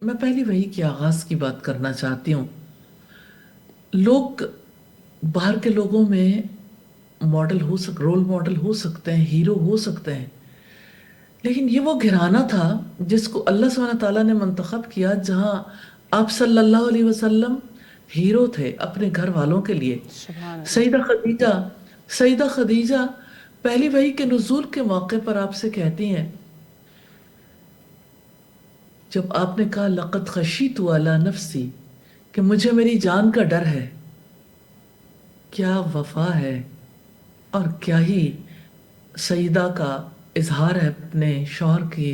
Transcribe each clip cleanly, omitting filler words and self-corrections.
मैं पहली वही के आगाज की बात करना चाहती हूँ। लोग बाहर के लोगों में रोल मॉडल हो सकते हैं, हीरो हो सकते हैं, लेकिन ये वो घराना था जिसको अल्लाह सुब्हानहू तआला ने मंतखब किया, जहां आप सल्लल्लाहु अलैहि वसल्लम हीरो थे अपने घर वालों के लिए। सुभान अल्लाह। सईदा खदीजा सईदा खदीजा पहली वही के नुज़ूल के मौके पर आपसे कहती हैं, जब आपने कहा लक़द खशीतु अला नफ्सी, कि मुझे मेरी जान का डर है। क्या वफा है और क्या ही सईदा का इजहार है अपने शौहर के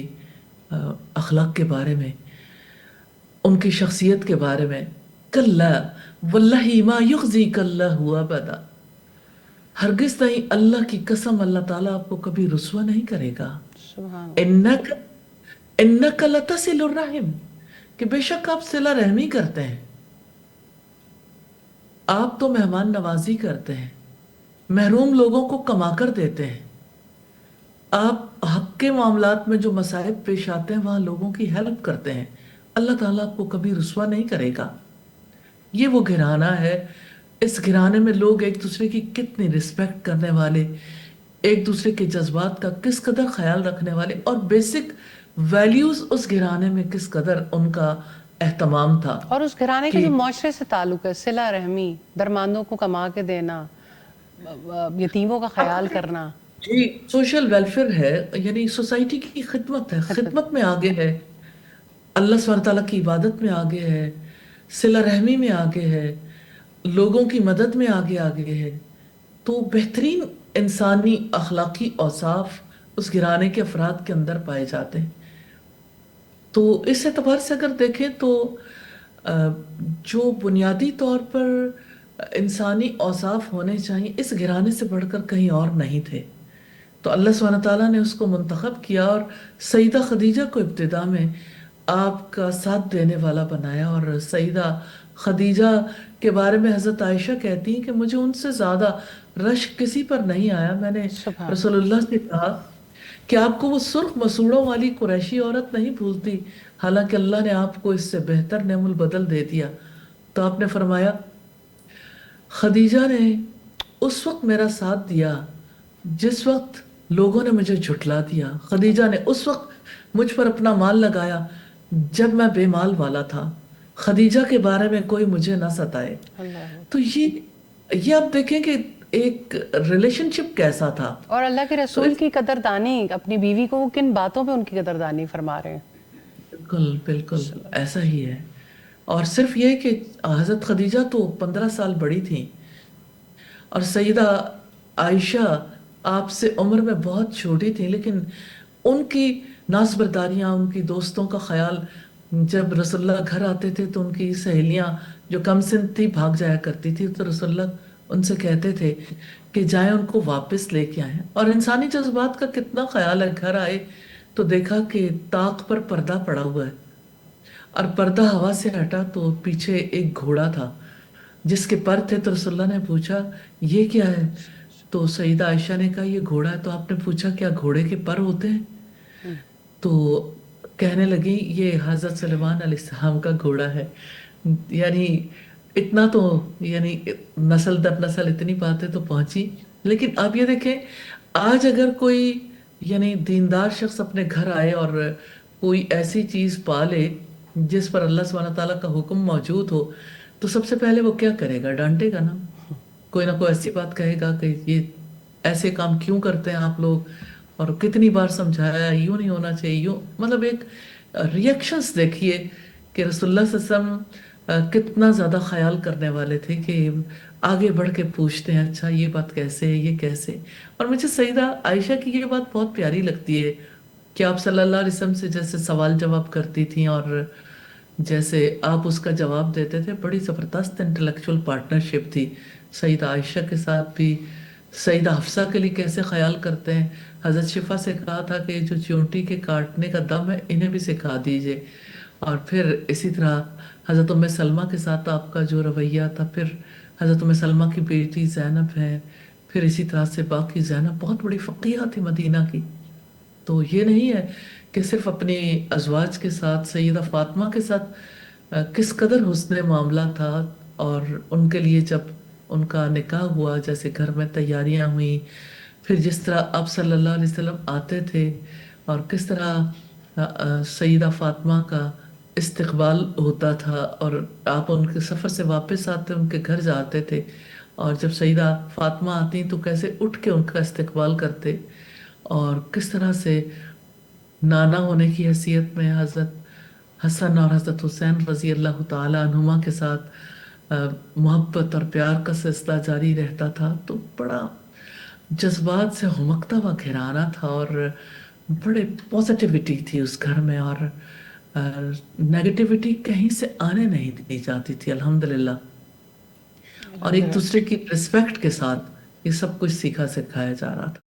अ, अखलाक के बारे में, उनकी शख्सियत के बारे में। कल्ला वल्लाहि मा युखजी कल्ला हुआ बदा, हरगिज नहीं, अल्लाह की कसम, अल्लाह ताला आपको कभी रुसवा नहीं करेगा। सुभान इन्नक इन्नक लतसिलुर रहिम, कि बेशक आप सिला रहमी करते हैं। आप तो मेहमान नवाजी करते हैं, महरूम लोगों को कमा कर देते हैं। आप हक के मामलात में जो मसाइब पेश आते हैं वहां लोगों की हेल्प करते हैं। अल्लाह ताला आपको कभी रुसवा नहीं करेगा। ये वो घराना है। इस घराने में लोग एक दूसरे की कितनी रिस्पेक्ट करने वाले, एक दूसरे के जज्बात का किस कदर ख्याल रखने वाले, और बेसिक वैल्यूज उस घराने में किस कदर उनका एहतमाम था। और उस घराने का कि जो मुआशरे से ताल्लुक है, सिला रहमी, दरमांदों को कमा के देना, यतीमों का ख्याल अपने करना। जी सोशल वेलफेयर है, यानी सोसाइटी की खिदमत है, खिदमत। खिदमत में आगे है, अल्लाह सुब्हानहू तआला की इबादत में आगे है, सिला रहमी में आगे है, लोगों की मदद में आगे आगे है। तो बेहतरीन इंसानी अखलाकी औसाफ उस घराने के अफराद के अंदर पाए जाते हैं। तो इस एतबार से अगर देखें तो अ, जो बुनियादी तौर पर इंसानी औसाफ होने चाहिए इस घराने से बढ़कर कहीं और नहीं थे। तो अल्लाह सुब्हानहू तआला ने उसको मुंतखब किया और सईदा खदीजा को इब्तिदा में आपका साथ देने वाला बनाया। और सईदा खदीजा के बारे में हजरत आयशा कहती हैं कि मुझे उनसे ज्यादा रश्क किसी पर नहीं आया। मैंने सुभान। रसूलुल्लाह से कहा कि आपको वो सुर्ख मसूड़ों वाली कुरैशी औरत नहीं भूलती, हालांकि अल्लाह ने आपको इससे बेहतर नेमुल बदल दे दिया। तो आपने फरमाया, खदीजा ने उस वक्त मेरा साथ दिया जिस वक्त लोगों ने मुझे झुठला दिया। खदीजा ने उस वक्त मुझ पर अपना माल लगाया जब मैं बेमाल वाला था। खदीजा के बारे में कोई मुझे ना सताए। अल्लाह। तो ये आप देखें कि एक रिलेशनशिप कैसा था। और अल्लाह के तो रसूल की कदरदानी, अपनी बीवी को वो किन बातों पे उनकी कदरदानी फरमा रहे हैं। बिल्कुल बिल्कुल ऐसा ही है। और सिर्फ ये कि हजरत खदीजा तो 15 साल बड़ी थी, और सईदा आयशा आपसे उम्र में बहुत छोटी थी, लेकिन उनकी नाज़बरदारियाँ, उनकी दोस्तों का ख्याल, जब रसुल्ला घर आते थे तो उनकी सहेलियाँ जो कम सिन थी भाग जाया करती थी, तो रसुल्ला उनसे कहते थे कि जाएं उनको वापस लेके आए। और इंसानी जज्बात का कितना ख्याल है, घर आए तो देखा कि ताक पर पर्दा पड़ा हुआ है, और पर्दा हवा से हटा तो पीछे एक घोड़ा था जिसके पर थे। तो रसुल्ला ने पूछा, ये क्या है? तो सईदा आयशा ने कहा, ये घोड़ा है। तो आपने पूछा, क्या घोड़े के पर होते हैं? तो कहने लगी, ये हजरत सलेमान अलैहिस्सलाम का घोड़ा है। यानी इतना तो, यानी नस्ल दर नस्ल इतनी बातें तो पहुंची। लेकिन आप ये देखें, आज अगर कोई यानी दीनदार शख्स अपने घर आए और कोई ऐसी चीज पाले जिस पर अल्लाह सुब्हानहू तआला का हुक्म मौजूद हो, तो सबसे पहले वो क्या करेगा? डांटेगा ना, कोई ना कोई ऐसी बात कहेगा कि ये ऐसे काम क्यों करते हैं आप लोग, और कितनी बार समझाया, यूं नहीं होना चाहिए, यूं, मतलब एक रिएक्शंस देखिए कि रसूलुल्लाह सल्लल्लाहु अलैहि वसल्लम कितना ज्यादा ख्याल करने वाले थे कि आगे बढ़ के पूछते हैं, अच्छा ये बात कैसे है, ये कैसे। और मुझे सईदा आयशा की ये बात बहुत प्यारी लगती है कि आप सल्लल्लाहु अलैहि वसल्लम से जैसे सवाल जवाब करती थी और जैसे आप उसका जवाब देते थे, बड़ी जबरदस्त इंटेलेक्चुअल पार्टनरशिप थी सईदा आयशा के साथ भी। सईदा हफ्सा के लिए कैसे ख्याल करते हैं, हजरत शिफा से कहा था कि जो चींटी के काटने का दम है इन्हें भी सिखा दीजिए। और फिर इसी तरह हजरत उम्मे सलमा के साथ आपका जो रवैया था, फिर हजरत उम्मे सलमा की बेटी जैनब है, फिर इसी तरह से बाकी जैनब बहुत बड़ी फ़कीहा थी मदीना की। तो ये नहीं है कि सिर्फ अपनी अजवाज के साथ, सैयदा फातिमा के साथ किस कदर हुस्न मामला था, और उनके लिए जब उनका निकाह हुआ, जैसे घर में तैयारियां हुई, फिर जिस तरह आप सल्लल्लाहु अलैहि वसल्लम आते थे और किस तरह सईदा फातिमा का इस्तकबाल होता था, और आप उनके सफ़र से वापस आते उनके घर जाते थे, और जब सईदा फातिमा आती तो कैसे उठ के उनका इस्तकबाल करते, और किस तरह से नाना होने की हैसियत में हज़रत हसन और हज़रत हुसैन रज़ी अल्लाह ताला अन्हुमा के साथ मोहब्बत और प्यार का सिलसिला जारी रहता था। तो बड़ा जज्बात से हुमकता हुआ घराना था, और बड़े पॉजिटिविटी थी उस घर में, और नेगेटिविटी कहीं से आने नहीं दी जाती थी, अल्हम्दुलिल्लाह। और एक अल्हम्दुलिल्लाह। दूसरे की रिस्पेक्ट के साथ ये सब कुछ सीखा सिखाया जा रहा था।